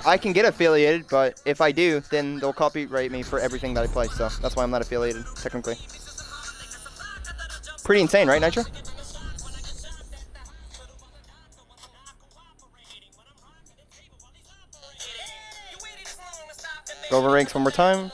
I can get affiliated, but if I do, then they'll copyright me for everything that I play. So that's why I'm not affiliated, technically. Pretty insane, right, Nitro? Go over ranks one more time.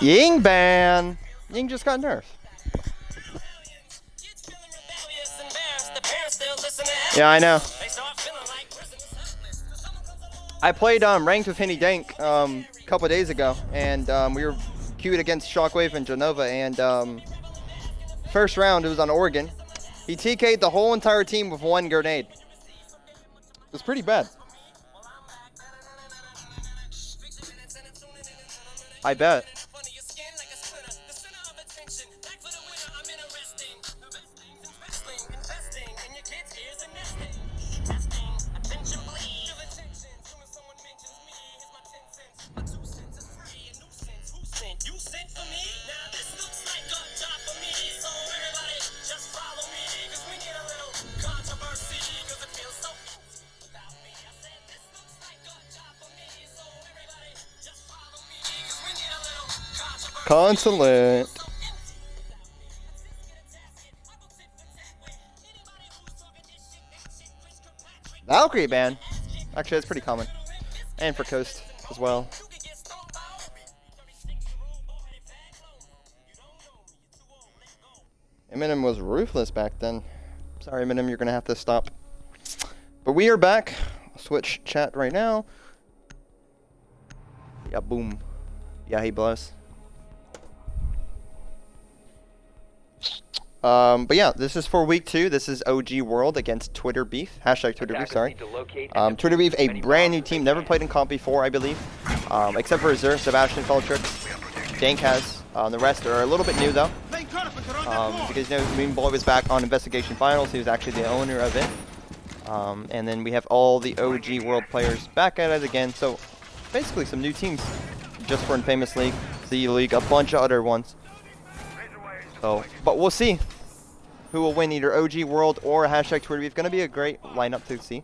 Ying ban! Ying just got nerfed. Yeah, I know. I played ranked with Henny Dank a couple days ago, and we were queued against Shockwave and Genova, and first round, it was on Oregon. He TK'd the whole entire team with one grenade. It was pretty bad. I bet. Consulate. Valkyrie ban. Actually, that's pretty common. And for Coast as well. Eminem was ruthless back then. Sorry, Eminem, you're going to have to stop. But we are back. I'll switch chat right now. Yeah, boom. Yeah, he blows. But yeah, this is for week 2. This is OG World against Twitter Beef. Hashtag Twitter Beef, sorry. Twitter Beef, a brand new team. Never played in comp before, I believe. Except for Azure, Sebastian, Feltrix. Dank has. The rest are a little bit new, though. Because you know, Mean Boy was back on Investigation Finals. He was actually the owner of it. And then we have all the OG World players back at it again. So basically some new teams. Just for Infamous League, Z League, a bunch of other ones. So, but we'll see who will win, either OG World or hashtag Twitter Beef. It's going to be a great lineup to see.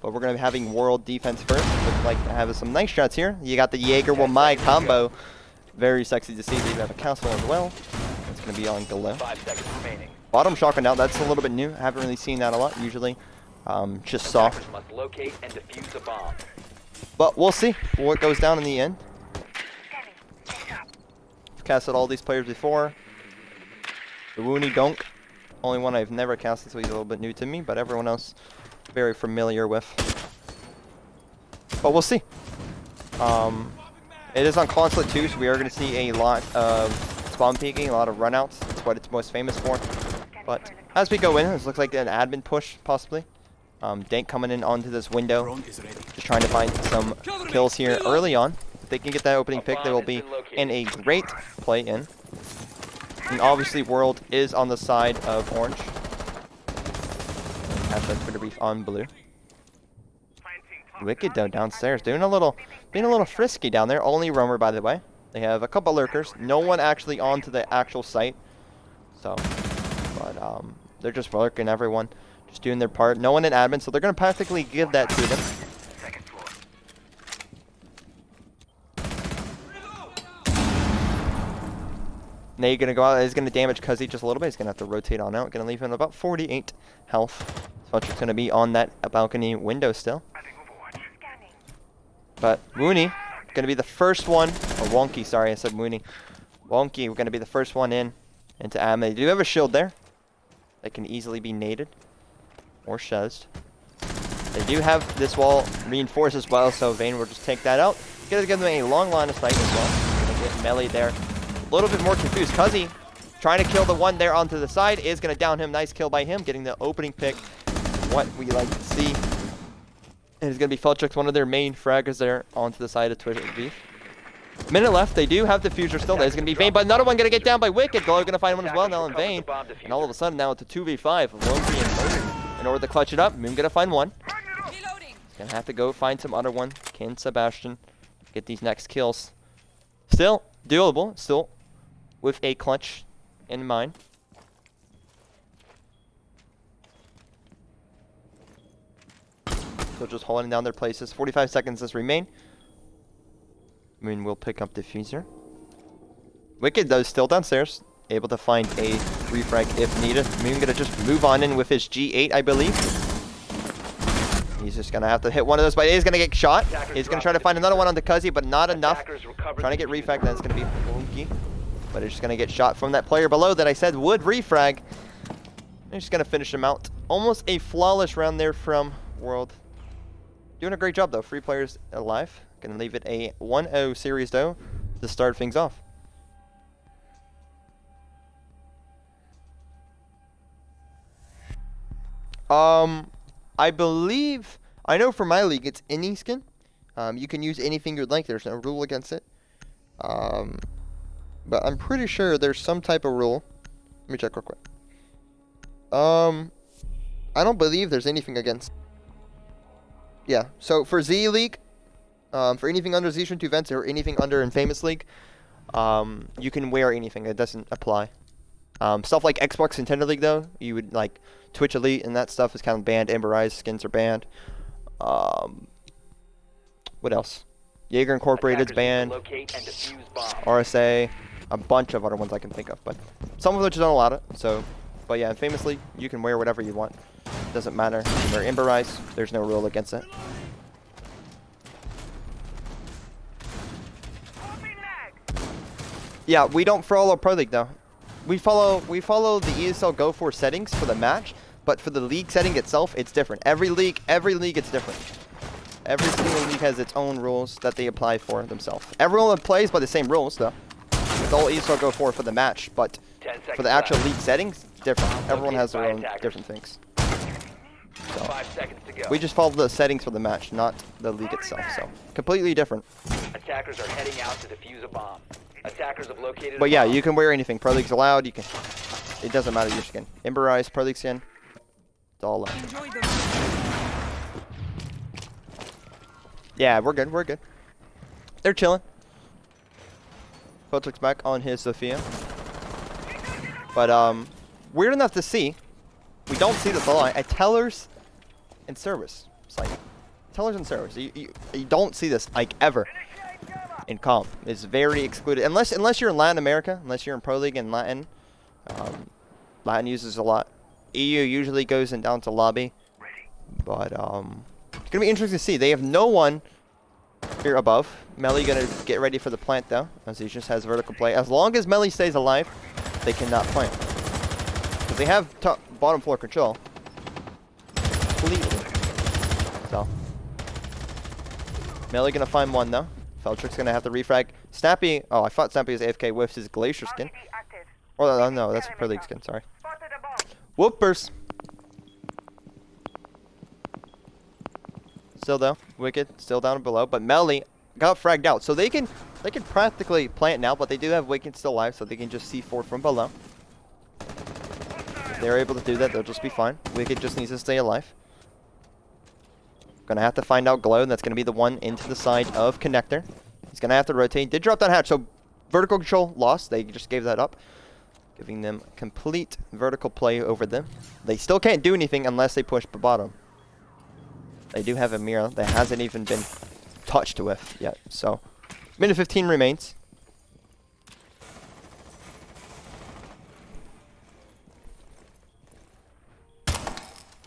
But we're going to be having World defense first. Looks like to have some nice shots here. You got the Jaeger with my combo. Very sexy to see. They have a council as well. It's going to be on Galil. 5 seconds remaining. Bottom shotgun now. That's a little bit new. I haven't really seen that a lot. Usually just soft. Must locate and defuse a bomb. But we'll see what goes down in the end. I've casted all these players before. The Woony Donk, only one I've never casted, so he's a little bit new to me, but everyone else very familiar with. But we'll see. It is on Consulate too, so we are going to see a lot of spawn peeking, a lot of runouts. That's what it's most famous for. But as we go in, this looks like an admin push, possibly. Dank coming in onto this window, just trying to find some kills here early on. If they can get that opening pick, they will be in a great play-in. And obviously, World is on the side of orange. Hashtag Twitter Beef on blue. Wicked though downstairs, being a little frisky down there. Only roamer, by the way. They have a couple lurkers. No one actually onto the actual site. So, but they're just lurking. Everyone just doing their part. No one in admin, so they're gonna practically give that to them. Now you're gonna go out. He's gonna damage Cuzzy just a little bit. He's gonna have to rotate on out. Gonna leave him about 48 health. Feltrix gonna be on that balcony window still. But Woony gonna be the first one. Or Wonky, sorry, I said Woony. Wonky, we're gonna be the first one in into Am. They do have a shield there that can easily be naded or shezed. They do have this wall reinforced as well, so Vayne will just take that out. Gonna give them a long line of sight as well. Gonna get melee there. A little bit more confused. Cuzzy Trying to kill the one there onto the side. Is going to down him. Nice kill by him. Getting the opening pick. What we like to see. And it's going to be Feltrix, one of their main fraggers there onto the side of Twitter Beef. Minute left. They do have diffuser still. There's going to be Vayne, but another one going to get down by Wicked. Glow going to find one as well now in Vayne. And all of a sudden now it's a 2v5. Lonely and Moon. In order to clutch it up, Moon going to find one. Going to have to go find some other one. Can Sebastian get these next kills? Still doable. Still with a clutch in mind. So just holding down their places. 45 seconds does remain. Moon will pick up diffuser. Wicked though still downstairs, able to find a refrag if needed. Moon gonna just move on in with his G8, I believe. He's just gonna have to hit one of those, but he's gonna get shot. He's gonna try to find another one on the Cuzzy, but not enough. Trying to get refrag, that's gonna be funky. But he's just gonna get shot from that player below that I said would refrag. They're just gonna finish him out. Almost a flawless round there from World. Doing a great job though. 3 players alive. Gonna leave it a 1-0 series though to start things off. I believe, I know for my league it's any skin. You can use anything you'd like. There's no rule against it. But I'm pretty sure there's some type of rule. Let me check real quick. I don't believe there's anything against. Yeah, so for Z League, for anything under Z 2 Vents or anything under Infamous League, you can wear anything. It doesn't apply. Stuff like Xbox Nintendo League, though, you would like Twitch Elite and that stuff is kind of banned. Emberized skins are banned. What else? Jaeger Incorporated's banned. RSA, a bunch of other ones I can think of, but some of which don't allow it. So, but yeah, Infamous League, you can wear whatever you want. Doesn't matter. You can wear Emberized. There's no rule against it. Yeah, we don't follow Pro League though. We follow the ESL Go for settings for the match, but for the league setting itself, it's different. Every league it's different. Every single league has its own rules that they apply for themselves. Everyone plays by the same rules though. It's all ESL Go for the match, but for the actual league settings, different. Everyone has their own different things. So, 5 seconds to go. we just follow the settings for the match, not the league itself. So completely different. Attackers are heading out to defuse a bomb. Attackers have located. But yeah, you can wear anything. Pro League's allowed. You can. It doesn't matter your skin. Emberized, Pro League skin. It's all allowed. Yeah, we're good. We're good. They're chilling. Feltrix back on his Sophia. But weird enough to see. We don't see this a lot. At tellers and service. It's like tellers and service. You don't see this like ever. In comp, it's very excluded unless you're in Latin America, unless you're in Pro League and Latin. Latin uses a lot. EU usually goes in down to lobby, but it's gonna be interesting to see. They have no one here above. Melly gonna get ready for the plant though, as he just has vertical play. As long as Melly stays alive, they cannot plant because they have bottom floor control completely. So Melly gonna find one though. Feltrix gonna have to refrag. Snappy, oh, I thought Snappy was AFK with his Glacier skin. Or no, that's a Pro League skin, sorry. Whoopers. Still though, Wicked, still down below, but Melly got fragged out. So they can practically plant now, but they do have Wicked still alive, so they can just C4 from below. If they're able to do that, they'll just be fine. Wicked just needs to stay alive. Gonna have to find out Glow, and that's gonna be the one into the side of Connector. He's gonna have to rotate. Did drop that hatch, so vertical control lost. They just gave that up, giving them complete vertical play over them. They still can't do anything unless they push the bottom. They do have a mirror that hasn't even been touched with yet. So, minute 15 remains.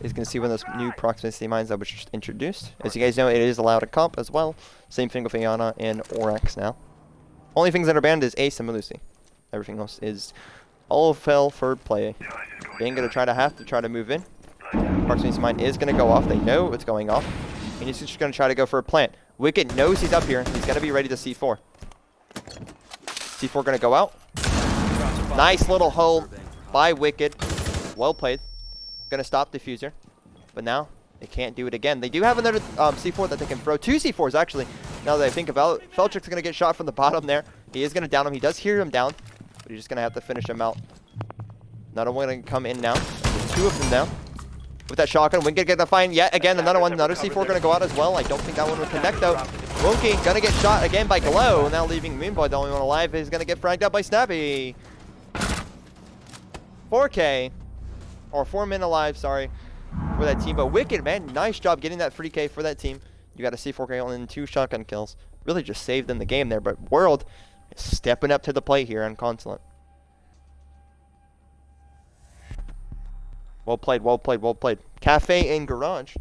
He's going to see when those new proximity mines that was just introduced. As you guys know, it is allowed in comp as well. Same thing with Ayana and Oryx now. Only things that are banned is Ace and Melusi. Everything else is all fell for play. Being going to have to try to move in. Proximity mine is going to go off. They know it's going off. And he's just going to try to go for a plant. Wicked knows he's up here. He's going to be ready to C4. C4 going to go out. Nice little hole by Wicked. Well played. Gonna stop Diffuser. But now, they can't do it again. They do have another C4 that they can throw. 2 C4s, actually, now that I think about it. Feltrick's gonna get shot from the bottom there. He is gonna down him. He does hear him down, but he's just gonna have to finish him out. Another one gonna come in now. There's 2 of them now. With that shotgun, Wicked gonna find yet again another one. Another C4 gonna go out as well. I don't think that one will connect though. Wonky gonna get shot again by Glow. Now leaving Moonboy the only one alive. He's gonna get fragged out by Snappy. 4K. Or 4 men alive, sorry, for that team. But Wicked, man, nice job getting that 3K for that team. You got a C4 kill and 2 shotgun kills. Really just saved them the game there. But World is stepping up to the plate here on Consulate. Well played, well played, well played. Cafe and Garage.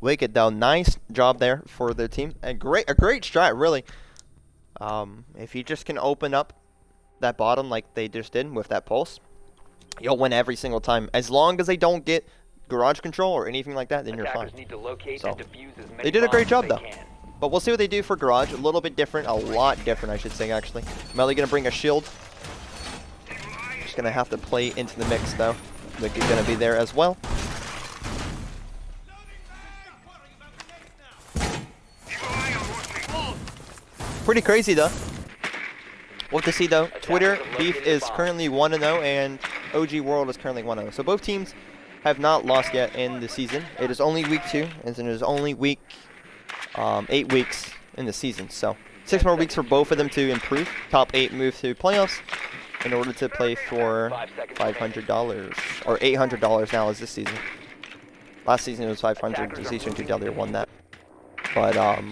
Wicked though, nice job there for their team. A great strat, really. If you just can open up that bottom like they just did with that pulse, you'll win every single time. As long as they don't get garage control or anything like that, then you're fine. So, they did a great job though. But we'll see what they do for garage. A little bit different, a lot different, I should say, actually. Melly gonna bring a shield. Just gonna have to play into the mix though. Wicked's gonna be there as well. Pretty crazy though. We'll have to see though. Twitter Beef is currently 1-0 and OG World is currently 1-0. So both teams have not lost yet in the season. It is only week 2, and it is only 8 weeks in the season. So 6 more weeks for both of them to improve. Top 8 move to playoffs in order to play for $500 or $800 now as this season. Last season it was 500. The season 2 Delaware won that. But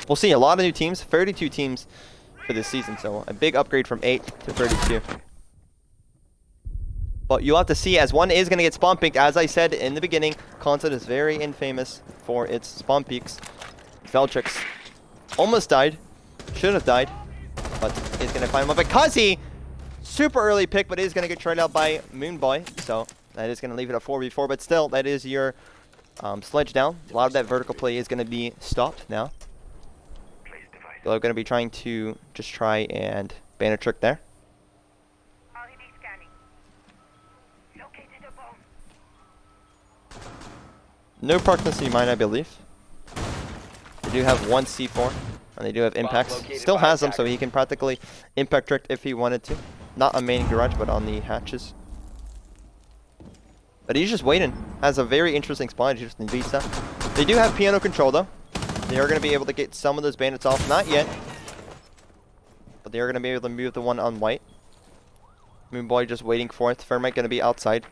we'll see a lot of new teams, 32 teams for this season, so a big upgrade from 8 to 32. But you'll have to see, as one is going to get spawn peeked. As I said in the beginning, Concept is very infamous for its spawn peeks. Feltrix almost died, should have died, but is going to find one because he super early pick, but is going to get tried out by Moonboy, so that is going to leave it a 4v4, but still, that is your sledge down. A lot of that vertical play is going to be stopped now. They're going to be trying to just try and ban a trick there. No proximity mine, I believe. They do have 1 C4, and they do have impacts. Still has them, so he can practically impact trick if he wanted to. Not on main garage, but on the hatches. But he's just waiting. Has a very interesting spawn. He just beats that. They do have piano control, though. They are going to be able to get some of those bandits off. Not yet. But they are going to be able to move the one on white. Moonboy just waiting for it. Thermite going to be outside.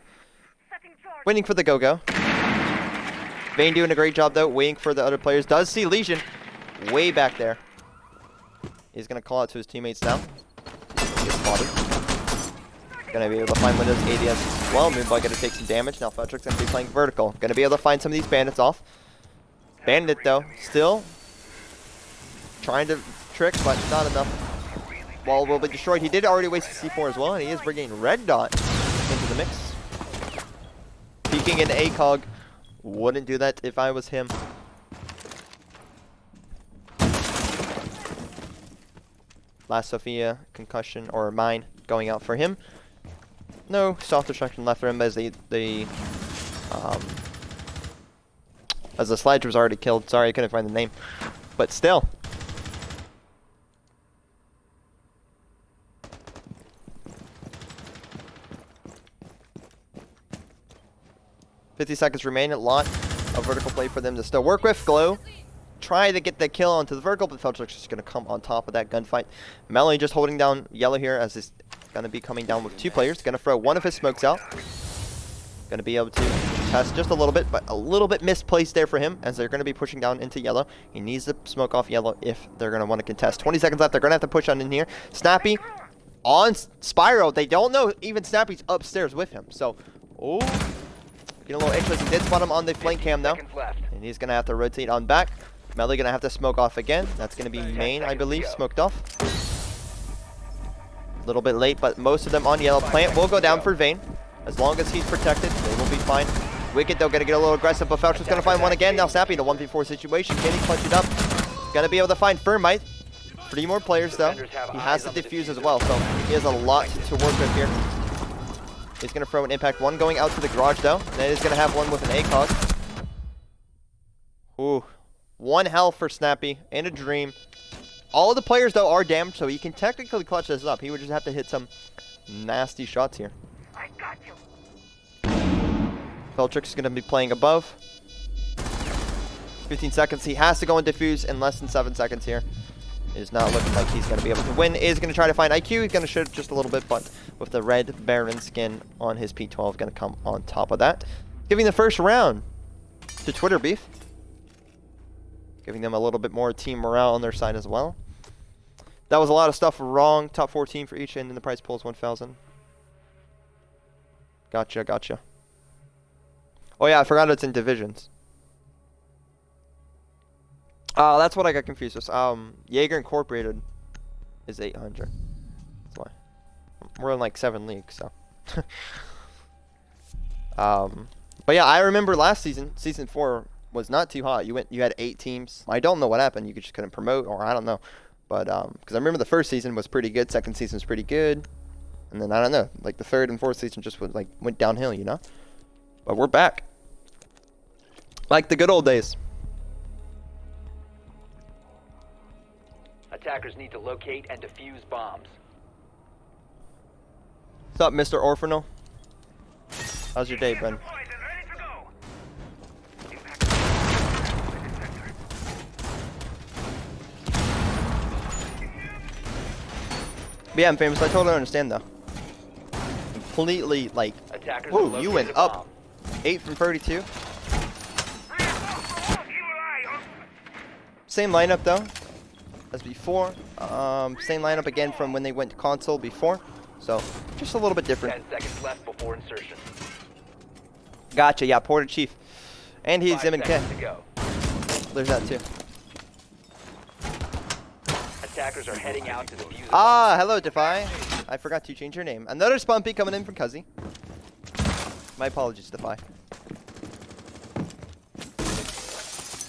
Waiting for the go-go. Vayne doing a great job, though. Waiting for the other players. Does see Legion way back there. He's going to call out to his teammates now. Gets spotted. Going to be able to find Windows ADS as well. Moonboy going to take some damage. Now Feltrick's going to be playing vertical. Going to be able to find some of these bandits off. Bandit though, still trying to trick, but not enough. Wall will be destroyed. He did already waste the C4 as well, and he is bringing Red Dot into the mix. Peeking in ACOG. Wouldn't do that if I was him. Last Sophia concussion or mine going out for him. No soft destruction left for him as as the sledge was already killed. Sorry, I couldn't find the name. But still. $50 seconds remain. A lot of vertical play for them to still work with. Glow try to get the kill onto the vertical, but Feltrick's just going to come on top of that gunfight. Melanie just holding down yellow here as he's going to be coming down with 2 players. Going to throw one of his smokes out. Going to be able to test just a little bit, but a little bit misplaced there for him as they're going to be pushing down into yellow. He needs to smoke off yellow if they're going to want to contest. 20 seconds left. They're going to have to push on in here. Snappy on Spyro. They don't know even Snappy's upstairs with him. So, oh, get a little interest. He did spot him on the flank cam now. And he's going to have to rotate on back. Melly gonna have to smoke off again. That's gonna be main, I believe, smoked off. A little bit late, but most of them on yellow. Plant will go down for Vayne. As long as he's protected, they will be fine. Wicked, though, gonna get a little aggressive, but Felcher's gonna find one again. Now Snappy in a 1v4 situation. Can he clutch it up? Gonna be able to find Firmite. 3 more players, though. He has to defuse as well, so he has a lot to work with here. He's gonna throw an impact. One going out to the garage, though. Then he's gonna have one with an ACOG. Ooh. 1 health for Snappy and a Dream. All of the players, though, are damaged, so he can technically clutch this up. He would just have to hit some nasty shots here. I got you. Feltrix is going to be playing above. 15 seconds. He has to go and defuse in less than 7 seconds here. It is not looking like he's going to be able to win. Is going to try to find IQ. He's going to shoot just a little bit, but with the red Baron skin on his P12, going to come on top of that. Giving the first round to Twitter Beef. Giving them a little bit more team morale on their side as well. That was a lot of stuff wrong. Top 14 for each end, and the prize pool is 1,000. Gotcha, gotcha. Oh yeah, I forgot it's in divisions. That's what I got confused with. Jaeger Incorporated is 800. That's why. We're in like 7 leagues, so. But yeah, I remember last season, season 4 was not too hot. You had 8 teams. I don't know what happened. You just couldn't promote, or I don't know. But because I remember the first season was pretty good, second season was pretty good, and then I don't know, like the third and fourth season just went downhill, you know. But we're back, like the good old days. Attackers need to locate and defuse bombs. What's up, Mr. Orphanal? How's your day, Ben? But yeah, I'm famous. I totally understand, though. Completely, like, Attackers whoa, you went up 8 from 32. Same lineup, though, as before. Same lineup again from when they went to console before. So, just a little bit different. 10 seconds left before insertion. Gotcha, yeah, Porter Chief. And he's 5 Zim and Ken. seconds to go. There's that, too. Attackers are heading out to defuse. Ah, hello, Defy. I forgot to change your name. Another Spunpy coming in from Cuzzy. My apologies, Defy.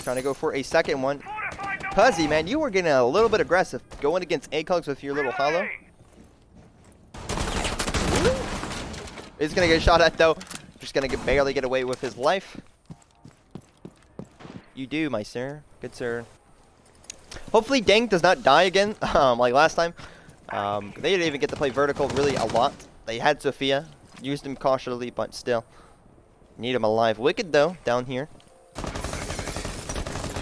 Trying to go for a second one. Cuzzy, man, you were getting a little bit aggressive. Going against ACOGs with your little hollow. He's going to get shot at, though. Just going to barely get away with his life. You do, my sir. Good sir. Hopefully Dank does not die again, like last time. They didn't even get to play vertical really a lot. They had Sophia, used him cautiously, but still need him alive. Wicked though, down here.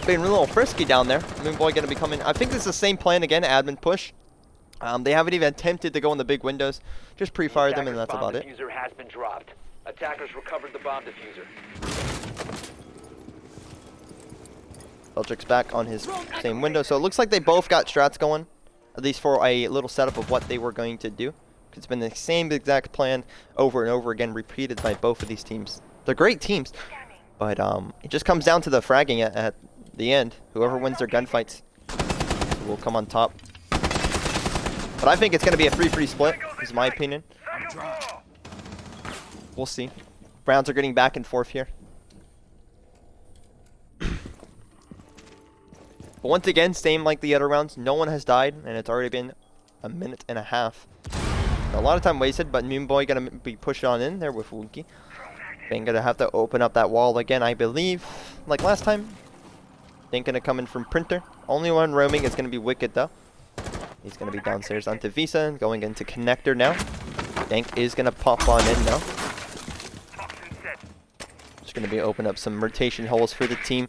Being a little frisky down there. Moonboy gonna be coming. I think this is the same plan again, admin push. They haven't even attempted to go in the big windows. Just pre-fire them and that's about it. Diffuser has been dropped. Attackers recovered the bomb diffuser. Beltrix back on his same window. So it looks like they both got strats going, at least for a little setup of what they were going to do. It's been the same exact plan over and over again, repeated by both of these teams. They're great teams, but it just comes down to the fragging at the end. Whoever wins their gunfights will come on top. But I think it's going to be a 3-3 split, is my opinion. We'll see. Browns are getting back and forth here. But once again, same like the other rounds, no one has died, and it's already been a minute and a half. A lot of time wasted, but Moonboy gonna be pushed on in there with Wookie. Then gonna have to open up that wall again, I believe, like last time. Then gonna come in from Printer. Only one roaming is gonna be Wicked though. He's gonna be downstairs onto Visa and going into Connector now. Dank is gonna pop on in now. Just gonna be open up some rotation holes for the team.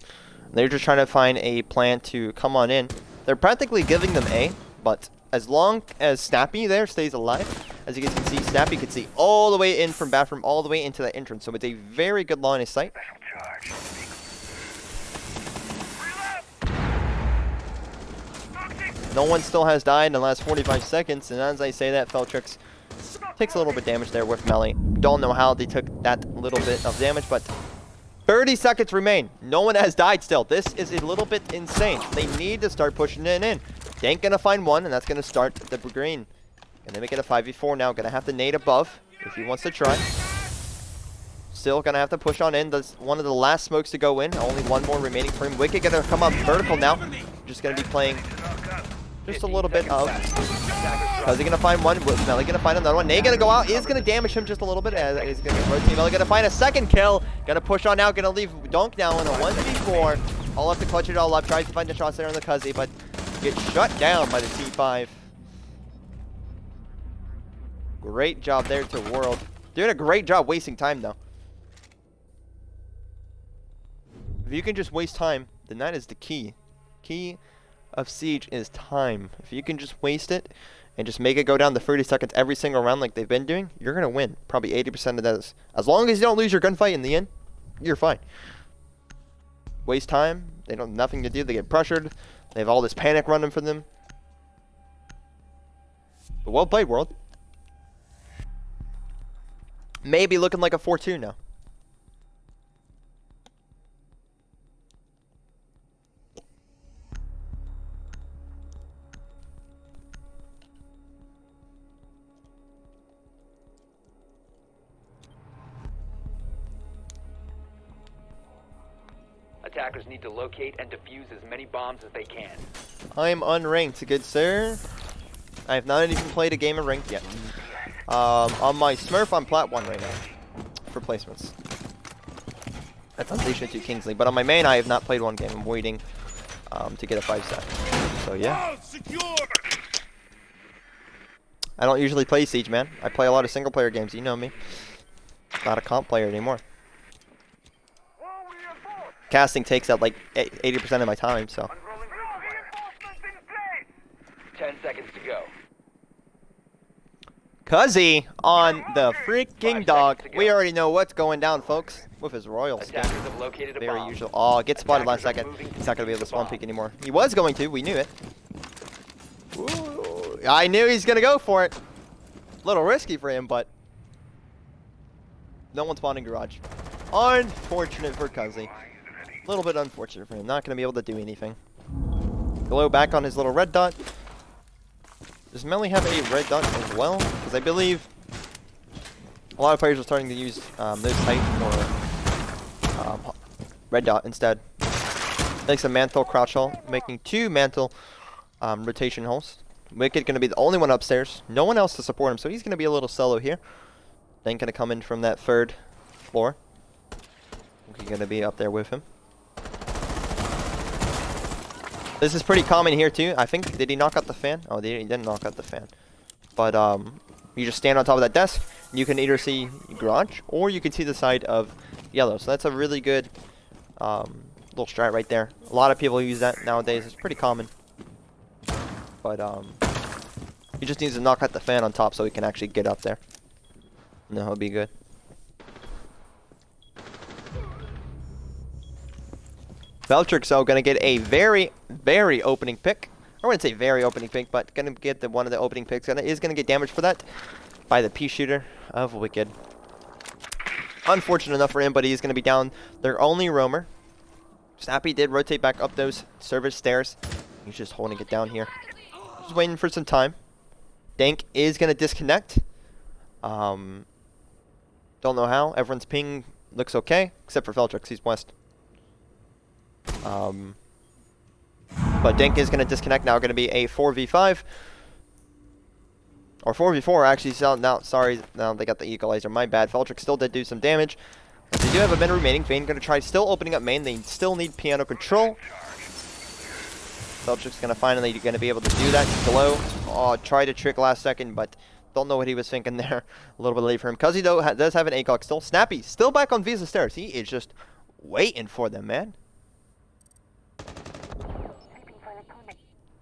They're just trying to find a plan to come on in. They're practically giving them A, but as long as Snappy there stays alive, as you guys can see, Snappy can see all the way in from bathroom, all the way into the entrance. So it's a very good line of sight. No one still has died in the last 45 seconds, and as I say that, Feltrix takes a little bit of damage there with Melee. Don't know how they took that little bit of damage, but 30 seconds remain. No one has died still. This is a little bit insane. They need to start pushing it in. Dank gonna find one, and that's gonna start the green. Gonna make it a 5v4 now. Gonna have to nade above if he wants to try. Still gonna have to push on in. That's one of the last smokes to go in. Only one more remaining for him. Wicked gonna come up vertical now. Just gonna be playing just a little bit of. How's he gonna find one? Melly gonna find another one. Nate gonna go out. Is gonna damage him just a little bit. He's gonna rotate. Melly gonna find a second kill. Gonna push on now. Gonna leave Donk now in a 1v4. All up to clutch it all up. Tries to find the shots there on the Cuzzy, but gets shut down by the T5. Great job there to World. Doing a great job wasting time though. If you can just waste time, then that is the key. Key of Siege is time. If you can just waste it and just make it go down to 30 seconds every single round like they've been doing, you're going to win. Probably 80% of those. As long as you don't lose your gunfight in the end, you're fine. Waste time. They don't have nothing to do. They get pressured. They have all this panic running for them. But well played, World. Maybe looking like a 4-2 now. Attackers need to locate and defuse as many bombs as they can. I'm unranked, good sir. I have not even played a game of ranked yet. On my Smurf, I'm plat 1 right now for placements. That's Unleashed 2 Kingsley. But on my main, I have not played one game. I'm waiting to get a 5-star. So yeah. I don't usually play Siege, man. I play a lot of single player games. You know me. Not a comp player anymore. Casting takes up like 80% of my time, so. 10 seconds to go. Cuzzy on the freaking dog. We already know what's going down, folks, with his royal skin. Attackers have located a Very bomb. usual. Oh, get spotted last second. He's not going to be able to spawn peek anymore. He was going to. We knew it. Ooh, I knew he's going to go for it. A little risky for him, but no one spawned in garage. Unfortunate for Cuzzy. A little bit unfortunate for him. Not going to be able to do anything. Glow back on his little red dot. Does Melly have a red dot as well? Because I believe a lot of players are starting to use those type or red dot instead. Makes a mantle crouch hole, making 2 mantle rotation holes. Wicked going to be the only one upstairs. No one else to support him, so he's going to be a little solo here. Then going to come in from that 3rd floor. He's going to be up there with him. This is pretty common here too. I think, did he knock out the fan? Oh, he didn't knock out the fan. But you just stand on top of that desk. You can either see garage or you can see the side of yellow. So that's a really good little strat right there. A lot of people use that nowadays. It's pretty common. But he just needs to knock out the fan on top so he can actually get up there. And that'll be good. Veltrix, though, going to get a very, very opening pick. I wouldn't say very opening pick, but going to get one of the opening picks. Is going to get damaged for that by the pea shooter of Wicked. Unfortunate enough for him, but he's going to be down their only roamer. Snappy did rotate back up those service stairs. He's just holding it down here. Just waiting for some time. Dank is going to disconnect. Don't know how. Everyone's ping looks okay, except for Veltrix. He's west. But Dank is going to disconnect now. Going to be a 4v5 or 4v4 actually. So now, sorry, now they got the equalizer. My bad. Veltrix still did do some damage. But they do have a minute remaining. Vayne going to try still opening up main. They still need piano control. Veltrix going to finally be able to do that. Glow. Oh, tried to trick last second, but don't know what he was thinking there. A little bit late for him. Cuzzy though does have an ACOG still. Snappy still back on Visa stairs. He is just waiting for them, man.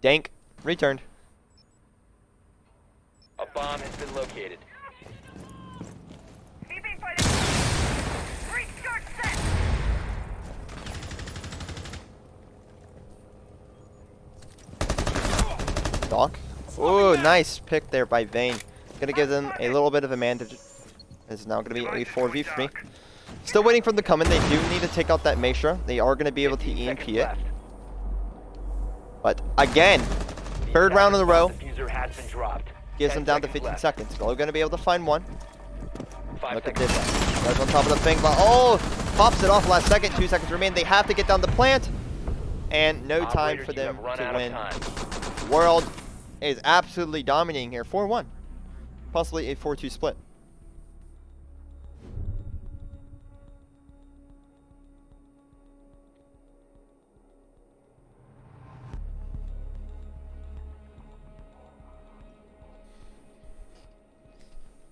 Dank returned. A bomb has been located. Doc. Ooh, nice pick there by Vayne. Gonna give them a little bit of advantage. It's now gonna be a 4v3. Still waiting for them to come in. They do need to take out that Maestra. They are going to be able to 15 EMP seconds it. left. But again, The third round in a row. diffuser has been dropped. Gives 10 them down to seconds 15 left. seconds. They're going to be able to find one. 5 Look at seconds this. left. Right on top of the thing. But oh, pops it off last second. 2 seconds remain. They have to get down the plant. And no time Operators, for you them have run to out of win. time. World is absolutely dominating here. 4-1. Possibly a 4-2 split.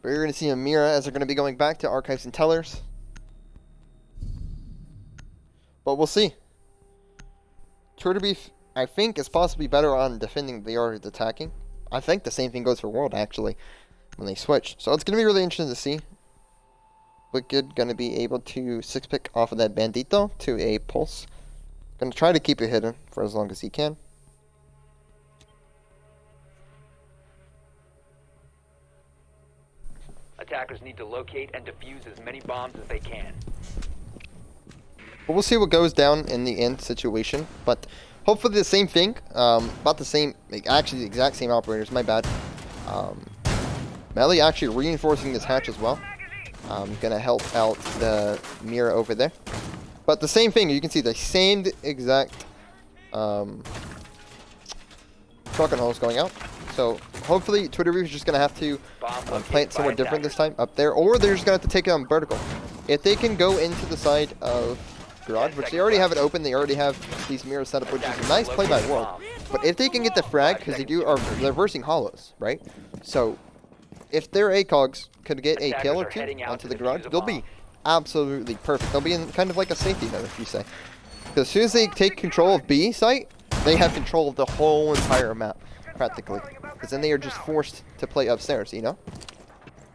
We're going to see Amira as they're going to be going back to Archives and Tellers. But we'll see. Turtlebeef, I think, is possibly better on defending than they are attacking. I think the same thing goes for World, actually, when they switch. So it's going to be really interesting to see. Wicked going to be able to 6-pick off of that Bandito to a Pulse. Going to try to keep it hidden for as long as he can. Attackers need to locate and defuse as many bombs as they can. But we'll see what goes down in the end situation. But hopefully the same thing. About the same, actually the exact same operators, my bad. Melly actually reinforcing this hatch as well. Gonna help out the Mira over there. But the same thing, you can see the same exact shotgun holes going out. So hopefully Twitter Reef is just gonna have to plant somewhere different this time up there, or they're just gonna have to take it on vertical. If they can go into the side of garage, which they already have it open, they already have these mirrors set up, which is a nice play by World. But if they can get the frag, because they are reversing hollows, right? So if their ACOGs could get a kill or two onto the garage, they'll be absolutely perfect. They'll be in kind of like a safety net, if you say. Because as soon as they take control of B site, they have control of the whole entire map, practically. Because then they are just forced to play upstairs, you know?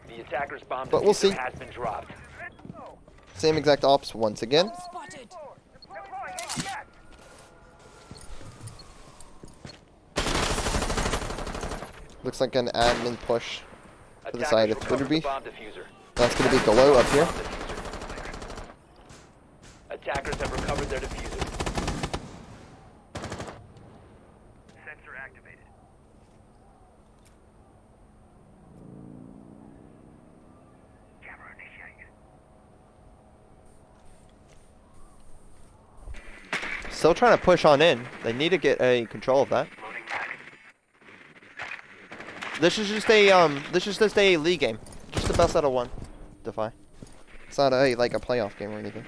The attacker's bomb But we'll see. has been dropped. Same exact ops once again. Spotted. Looks like an admin push to the side of Twitter Beef. Bomb diffuser. That's going to be Glow up here. Attackers have recovered their diffuser. Sensor activated. Camera initiated. Still trying to push on in. They need to get a control of that. Loading back. This is just a league game. Just the best out of one. Defy. It's not a like a playoff game or anything.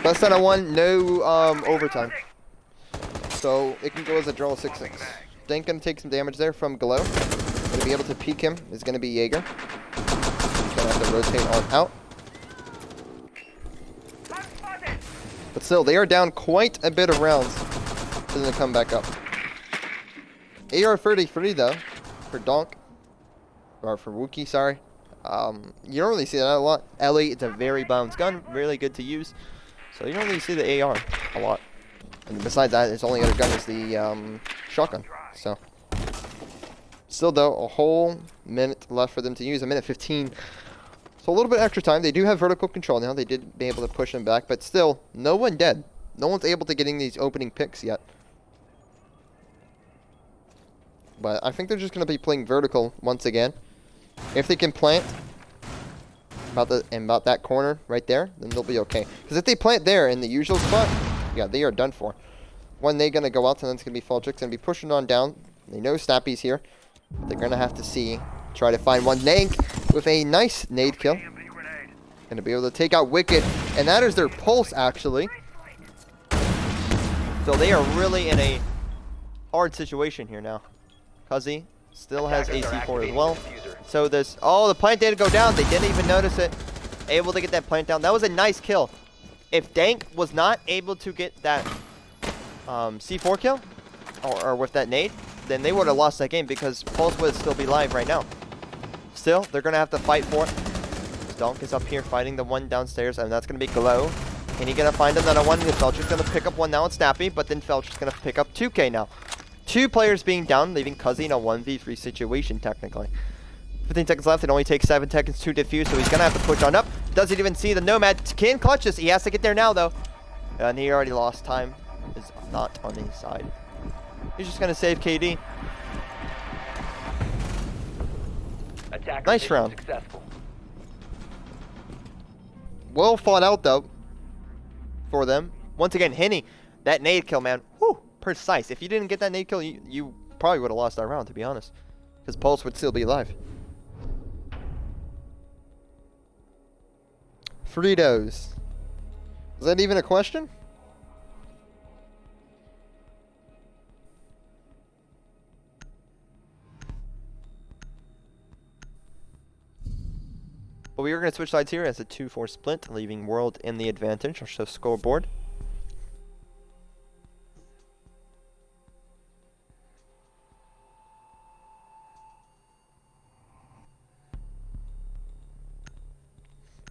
Best out of one, no overtime. So it can go as a draw 6-6. Dank gonna take some damage there from Glow. Gonna be able to peek him is gonna be Jaeger. He's gonna have to rotate on out. But still, they are down quite a bit of rounds for them to come back up. AR-33 though, for Donk, or for Wookie, sorry. You don't really see that a lot. Ellie, it's a very balanced gun, really good to use. So you don't really see the AR a lot. And besides that, its only other gun is the shotgun. So, still though, a whole minute left for them to use, a minute 15. So a little bit extra time. They do have vertical control now. They did be able to push them back, but still, no one dead. No one's able to getting these opening picks yet. But I think they're just going to be playing vertical once again. If they can plant about that corner right there, then they'll be okay. Because if they plant there in the usual spot, yeah, they are done for. When they're going to go out, and then it's going to be Faltrick's going to be pushing on down. They know Snappy's here. But they're going to have to try to find one. Nank with a nice nade kill. Going to be able to take out Wicked. And that is their pulse, actually. So they are really in a hard situation here now. Cuzzy still has AC4 as well. So this, oh, the plant didn't go down. They didn't even notice it. Able to get that plant down. That was a nice kill. If Dank was not able to get that C4 kill, or with that nade, then they would have lost that game because Pulse would still be live right now. Still, they're going to have to fight for it. Donk is up here fighting the one downstairs, and that's going to be Glow. And he's going to find another one. Felcher's going to pick up one now. It's Snappy, but then Felcher's going to pick up 2K now. 2 players being down, leaving Cuzzy in a 1v3 situation, technically. 15 seconds left. It only takes 7 seconds to defuse, so he's going to have to push on up. Doesn't even see the Nomad. Can clutch this. He has to get there now, though. And he already lost time. Is not on his side. He's just going to save KD. Attack Nice mission round. Successful. Well fought out, though, for them. Once again, Henny, that nade kill, man. Whew, precise. If you didn't get that nade kill, you probably would have lost that round, to be honest. Because Pulse would still be alive. Fritos. Is that even a question? But we are going to switch sides here as a 2-4 split, leaving World in the advantage. I'll show scoreboard.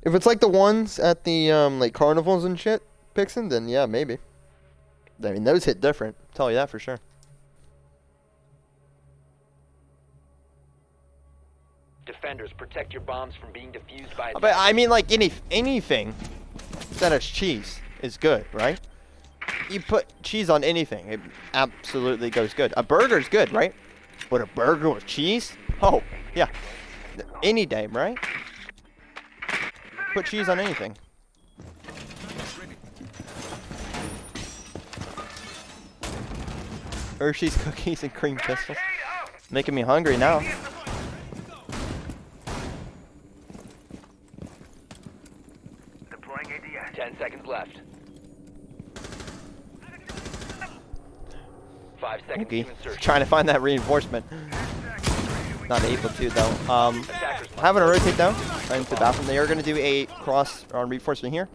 If it's like the ones at the like carnivals and shit, Pixen, then yeah, maybe. I mean, those hit different. I'll tell you that for sure. Defenders, protect your bombs from being defused by. But I mean, like anything that has cheese is good, right? You put cheese on anything, it absolutely goes good. A burger's good, right? But a burger with cheese? Oh, yeah. Any day, right? Put cheese on anything. Hershey's cookies and cream pistols. Making me hungry now. Deploying ADS. 10 seconds left. 5 seconds Okay. to insertion. Trying to find that reinforcement. Not able to though. Attackers must Having a rotate though. Into the bathroom. They are going to do a cross reinforcement here.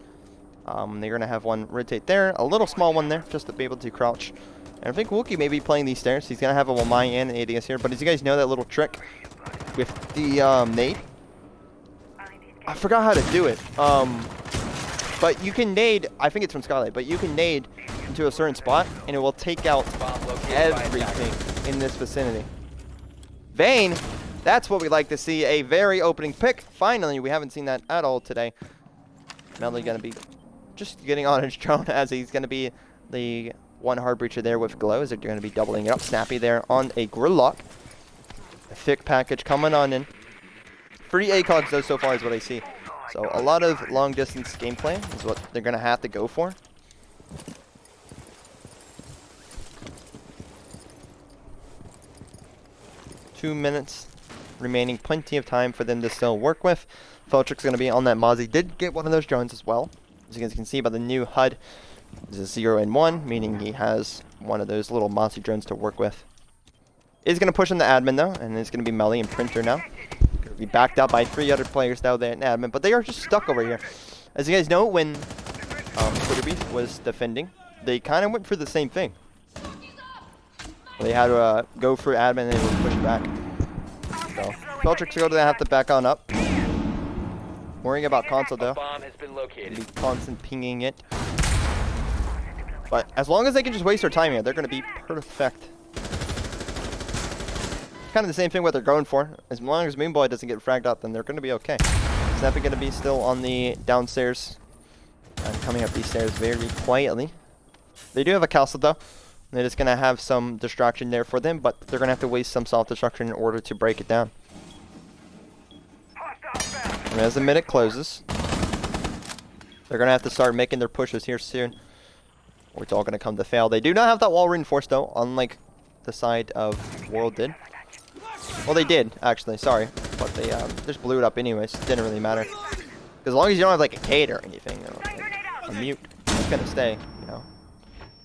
They're going to have one rotate there. A little small one there just to be able to crouch. And I think Wookie may be playing these stairs. He's going to have a Wamai and an ADS here. But as you guys know, that little trick with the nade. I forgot how to do it. But you can nade, I think it's from Skylight, but you can nade into a certain spot and it will take out bomb located by attackers. everything in this vicinity. Vayne, that's what we like to see. A very opening pick. Finally, we haven't seen that at all today. Melly going to be just getting on his drone as he's going to be the one hard breacher there with Glow. As they're going to be doubling it up. Snappy there on a Gridlock. A thick package coming on in. Free ACOGs though so far is what I see. So a lot of long distance gameplay is what they're going to have to go for. Two minutes remaining, plenty of time for them to still work with. Feltrick's going to be on that Mozzie. Did get one of those drones as well. As you guys can see by the new HUD, it's a 0 and 1, meaning he has one of those little Mozzie drones to work with. Is going to push in the admin though, and it's going to be Melly and Printer now. Going to be backed up by 3 other players down there in admin, but they are just stuck over here. As you guys know, when Twitter Beef was defending, they kind of went for the same thing. They had to go for admin and they were pushed back. So, Feltrick's going to have to back on up. Worrying about console though. Bomb has been located. Be constant pinging it. But as long as they can just waste their time here, they're going to be perfect. Kind of the same thing what they're going for. As long as Moonboy doesn't get fragged up, then they're going to be okay. Snappy going to be still on the downstairs. And coming up these stairs very quietly. They do have a castle though. They're just going to have some distraction there for them, but they're going to have to waste some self-destruction in order to break it down. And as the minute closes, they're going to have to start making their pushes here soon. Or it's all going to come to fail. They do not have that wall reinforced though, unlike the side of World did. Well, they did, actually, sorry. But they just blew it up anyways. Didn't really matter. Because as long as you don't have like a Kate or anything, you know, like a mute, it's going to stay, you know.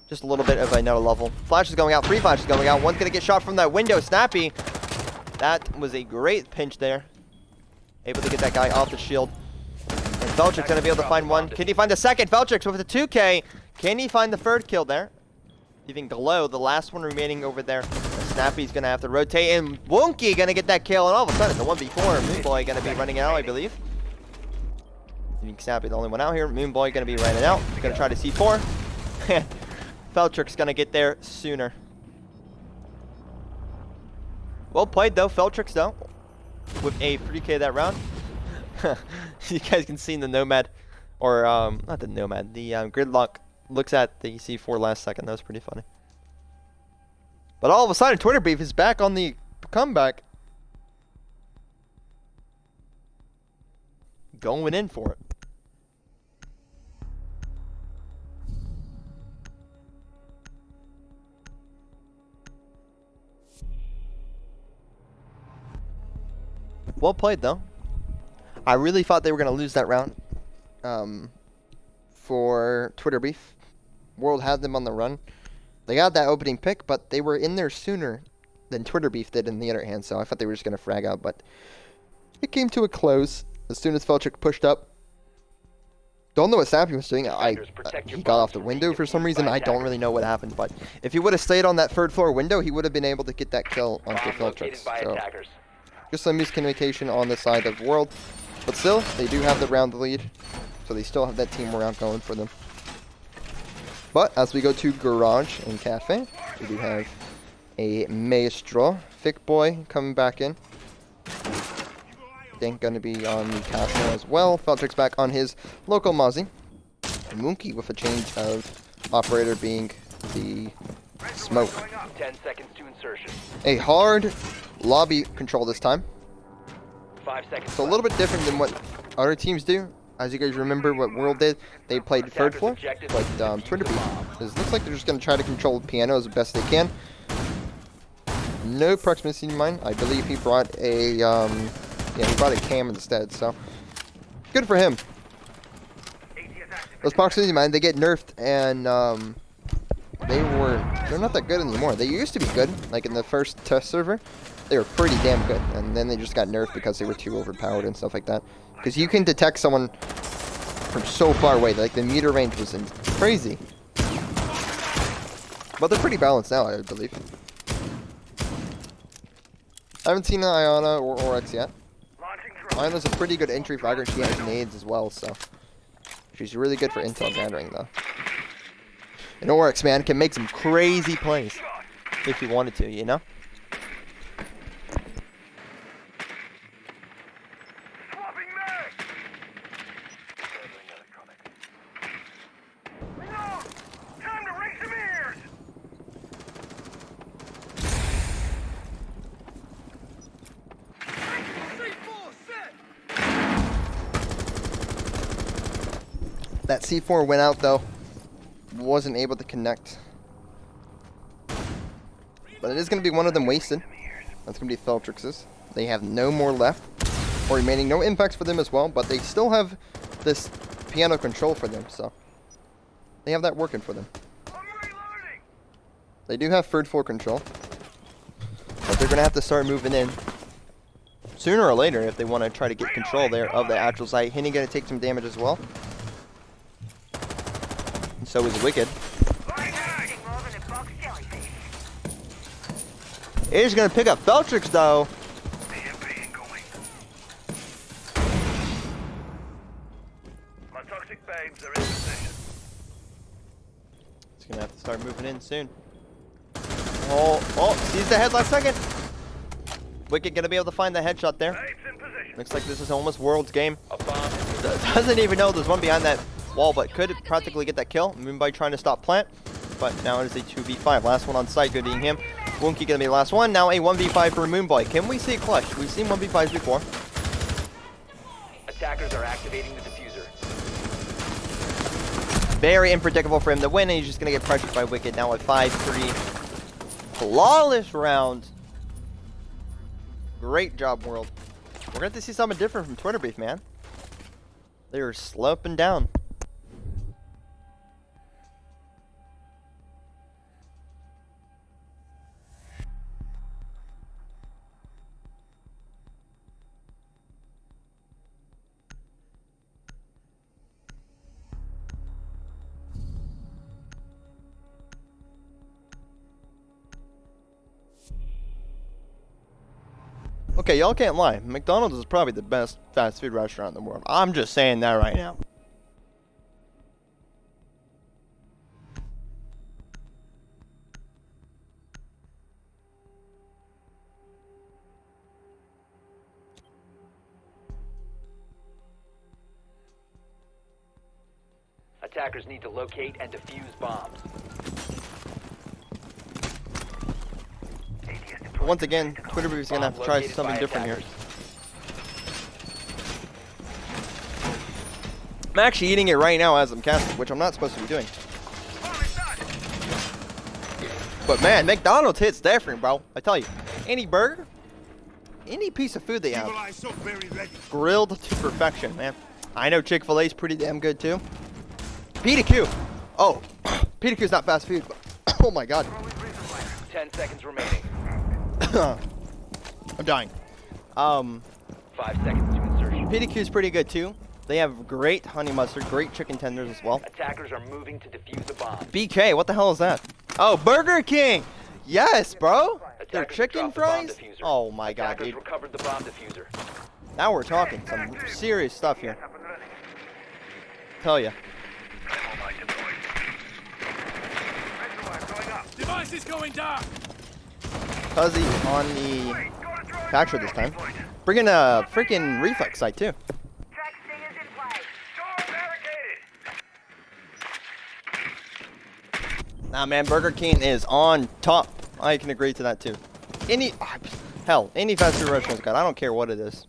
Just a little bit of another level. Flash is going out. 3 flashes going out. One's going to get shot from that window. Snappy. That was a great pinch there. Able to get that guy off the shield. And Feltrick's going to be able to find one. Can he find the second? Feltrick's with the 2K. Can he find the third kill there? Leaving Glow, the last one remaining over there. Snappy's going to have to rotate. And Wonky going to get that kill. And all of a sudden, the 1v4. Moonboy going to be running out, I believe. Leaving Snappy the only one out here. Moonboy going to be running out. Going to try to C4. Feltrick's going to get there sooner. Well played, though. Feltrick's, though. with a 3K that round. You guys can see in the Nomad, or not the Nomad, the Gridlock looks at the C4 last second. That was pretty funny. But all of a sudden, Twitter Beef is back on the comeback. Going in for it. Well played, though. I really thought they were going to lose that round for Twitter Beef. World had them on the run. They got that opening pick, but they were in there sooner than Twitter Beef did in the other hand, so I thought they were just going to frag out, but it came to a close as soon as Felchuk pushed up. Don't know what Sappy was doing. He got off the window for some reason. I don't really know what happened, but if he would have stayed on that third floor window, he would have been able to get that kill onto Felchuk. So just some miscommunication on the side of World, but still, they do have the round lead, so they still have that team morale going for them. But as we go to Garage and Cafe, we do have a Maestro, Thick Boy coming back in. Think going to be on the castle as well. Felchuk's back on his local Mozzie. And Moonky with a change of operator being the Smoke. 10 seconds to insertion. A hard lobby control this time. 5 seconds. So a little bit different than what other teams do. As you guys remember what World did, they played third floor, but Twitter Beef. It looks like they're just going to try to control the piano as best they can. No proximity mine. I believe he brought a, yeah, he brought a cam instead, so good for him. Those proximity mine, they get nerfed, and they're not that good anymore. They used to be good, like in the first test server. They were pretty damn good, and then they just got nerfed because they were too overpowered and stuff like that. Because you can detect someone from so far away, like the meter range was crazy. But they're pretty balanced now, I believe. I haven't seen Iona or Oryx yet. Iona's a pretty good entry fragger. She has nades as well, so she's really good for intel gathering, though. And Oryx, man, can make some crazy plays if he wanted to, you know? That C4 went out, though. Wasn't able to connect. But it is going to be one of them wasted. That's going to be Feltrix's. They have no more left. Or remaining. No impacts for them as well. But they still have this piano control for them. So they have that working for them. They do have third floor control. But they're going to have to start moving in sooner or later if they want to try to get control there of the actual site. Henny going to take some damage as well. So is Wicked. He's going to pick up Feltrix, though. My toxic babes are in position. He's going to have to start moving in soon. Oh, sees the head last second. Wicked going to be able to find the headshot there. Looks like this is almost World's game. Doesn't even know there's one behind that wall, but could practically get that kill. Moonboy trying to stop plant, but now it is a 2v5. Last one on site, good being him. Woonky gonna be the last one. Now a 1v5 for Moonboy. Can we see a clutch? We've seen 1v5s before. Attackers are activating the diffuser. Very unpredictable for him to win, and he's just gonna get pressured by Wicked. Now a 5-3. Flawless round. Great job, World. We're going to see something different from Twitter Beef, man. They are sloping down. Okay, y'all can't lie. McDonald's is probably the best fast food restaurant in the world. I'm just saying that right now. Attackers need to locate and defuse bombs. But once again, Twitter is gonna have to try something different here. I'm actually eating it right now as I'm casting, which I'm not supposed to be doing. But man, McDonald's hits different, bro. I tell you, any burger, any piece of food they have, grilled to perfection, man. I know Chick-fil-A's pretty damn good too. P2Q. Oh, P2Q's not fast food, but oh my god. 10 seconds remaining. I'm dying. 5 seconds to insertion. P2Q's pretty good too. They have great honey mustard, great chicken tenders as well. Attackers are moving to defuse the bomb. BK, what the hell is that? Oh, Burger King! Yes, bro! Their Attackers chicken dropped the bomb fries? diffuser. Oh my god, Attackers dude. recovered the bomb diffuser. Now we're talking some serious stuff here. Tell ya. Device is going down. Fuzzy on the Thatcher this time. Bringing a freaking reflex sight too. Nah, man, Burger King is on top. I can agree to that too. Any fast food restaurant's got. I don't care what it is.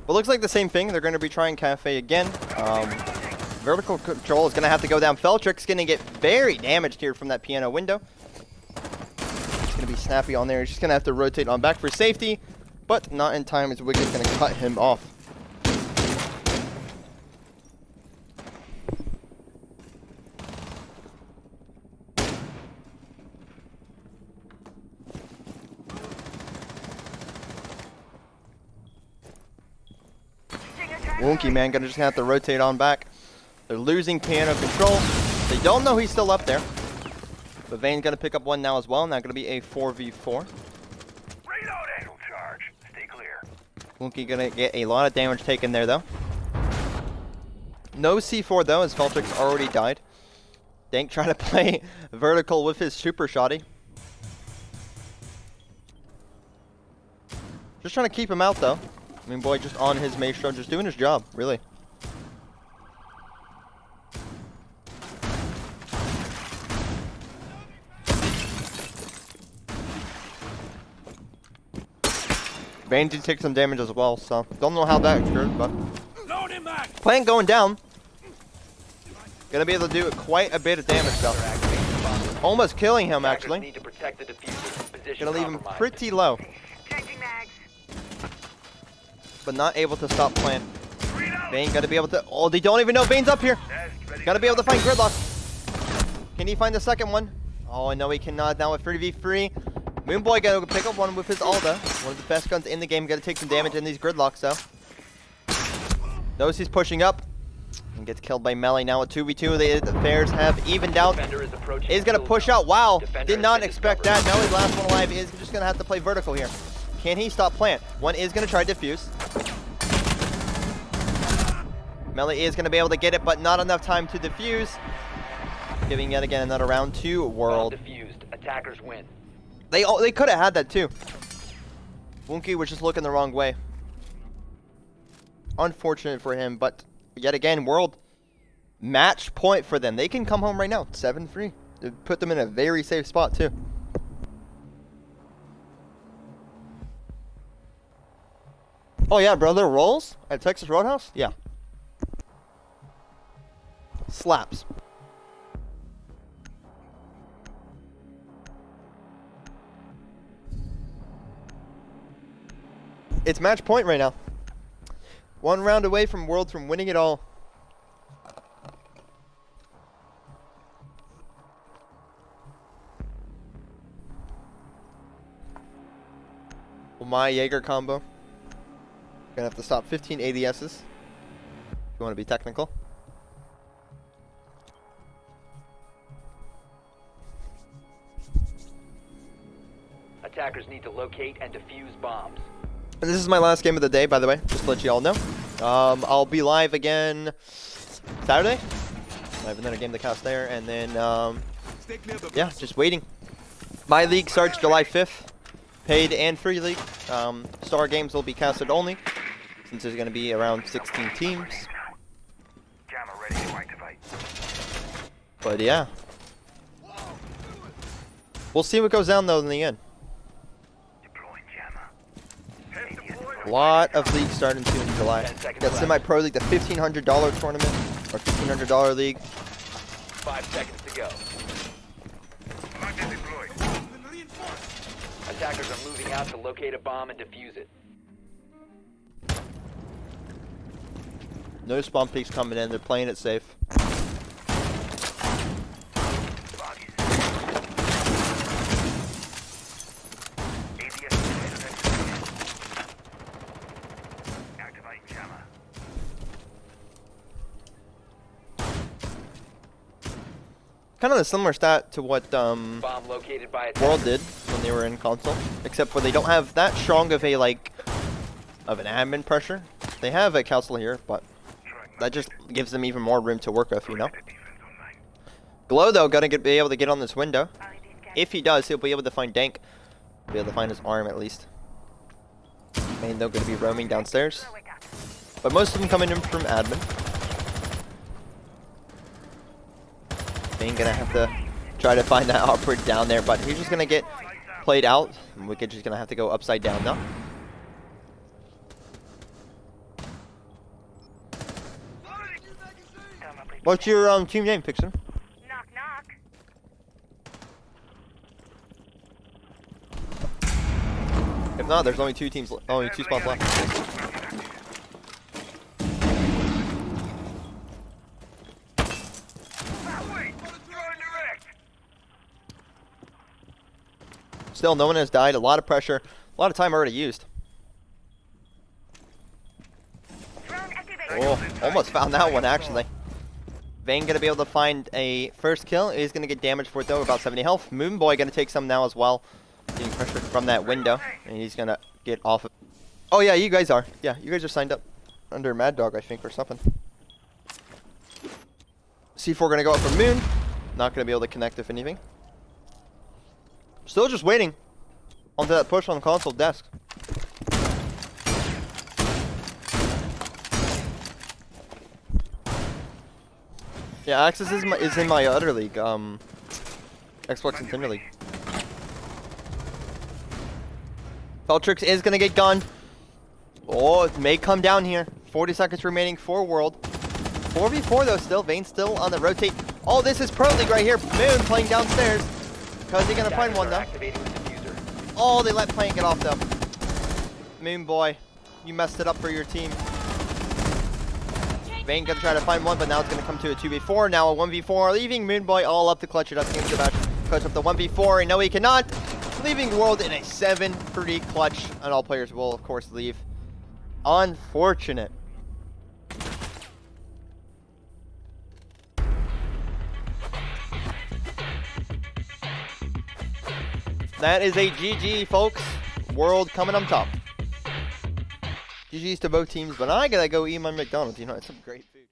But looks like the same thing. They're going to be trying Cafe again. Vertical control is going to have to go down. Feltrick's going to get very damaged here from that piano window. It's going to be snappy on there. He's just going to have to rotate on back for safety. But not in time as Wicket's going to cut him off. Wonky, man, gonna just have to rotate on back. They're losing piano control. They don't know he's still up there. But Vane's gonna pick up one now as well. Now gonna be a 4v4. Reloading. Charge. Stay clear. Wonky gonna get a lot of damage taken there though. No C4 though, as Feltrix already died. Dank trying to play vertical with his super shotty. Just trying to keep him out though. I mean, boy, just on his maestro, just doing his job, really. Vane did take some damage as well, so don't know how that occurred, but plan going down. Gonna be able to do quite a bit of damage though. Almost killing him actually. Gonna leave him pretty low. But not able to stop plant. Vane gotta be able to. Oh, they don't even know Vane's up here. Gotta be able to find Gridlock. Can he find the second one? Oh, no, he cannot. Now with 3v3. Moonboy gotta pick up one with his Alda. One of the best guns in the game. Gotta take some damage in these Gridlocks though. Knows he's pushing up. And gets killed by Melee now at 2v2. The affairs have evened out. Is gonna push out. Wow. Did not expect that. Melee's last one alive is just gonna have to play vertical here. Can he stop plant? One is going to try defuse. Melee is going to be able to get it, but not enough time to defuse. Giving yet again another round to World. Defused. Attackers win. They could have had that too. Wonky was just looking the wrong way. Unfortunate for him, but yet again, World match point for them. They can come home right now, 7-3. Put them in a very safe spot too. Oh yeah, bro, there are rolls at Texas Roadhouse? Yeah. Slaps. It's match point right now. One round away from World from winning it all. Well, my Jaeger combo. Gonna have to stop 15 ADSs if you want to be technical. Attackers need to locate and defuse bombs. And this is my last game of the day, by the way, just to let you all know. I'll be live again Saturday. I have another game to cast there, and then yeah, just waiting. My league starts July 5th. paid and free league. Star games will be casted only, since there's going to be around 16 teams. Jammer ready to activate. But yeah, we'll see what goes down though in the end. Deploying jammer. Head deployed. A lot of leagues starting soon in July. 10 seconds Got left. semi-pro league, the $1,500 tournament, or $1,500 league. 5 seconds to go. Magnet deployed. Attackers are moving out to locate a bomb and defuse it. No spawn peaks coming in. They're playing it safe. Bodies. ADS deployed. Activate jammer. Kind of a similar stat to what Bomb located by WRLD did when they were in console, except for they don't have that strong of a of an admin pressure. They have a council here, but that just gives them even more room to work with, you know. Glow though, gonna be able to get on this window. If he does, he'll be able to find Dank. Be able to find his arm at least. And they're gonna be roaming downstairs, but most of them coming in from admin. Ain't gonna have to try to find that operator down there, but he's just gonna get played out. And Wicked just gonna have to go upside down now. What's your team name, Pixar? Knock, knock. If not, there's only two teams, only two spots left. Still, no one has died. A lot of pressure. A lot of time already used. Drone activated. Oh, almost found that one, actually. Vane going to be able to find a first kill. He's going to get damaged for it, though, about 70 health. Moonboy going to take some now as well. Getting pressured from that window. And he's going to get off of... Oh, yeah, you guys are. Yeah, you guys are signed up under Mad Dog, I think, or something. C4 going to go up for Moon. Not going to be able to connect, if anything. Still just waiting onto that push on the console desk. Yeah, Axis is in my other league, Xbox Nintendo League. Feltrix is gonna get gunned. Oh, it may come down here. 40 seconds remaining for WRLD. 4v4 though still. Vane's still on the rotate. Oh, this is Pro League right here. Moon playing downstairs. Because he's gonna find one though. Activating the diffuser. Oh, they let Playing get off though. Moon boy, you messed it up for your team. Vane gonna try to find one, but now it's gonna come to a 2v4. Now a 1v4, leaving Moon boy all up to clutch it up. Team Sebastian clutch up the 1v4, and no, he cannot. Leaving WRLD in a 7-3 clutch, and all players will of course leave. Unfortunate. That is a GG, folks. WRLD coming on top. GG's to both teams, but I gotta go eat my McDonald's. You know, it's some great food.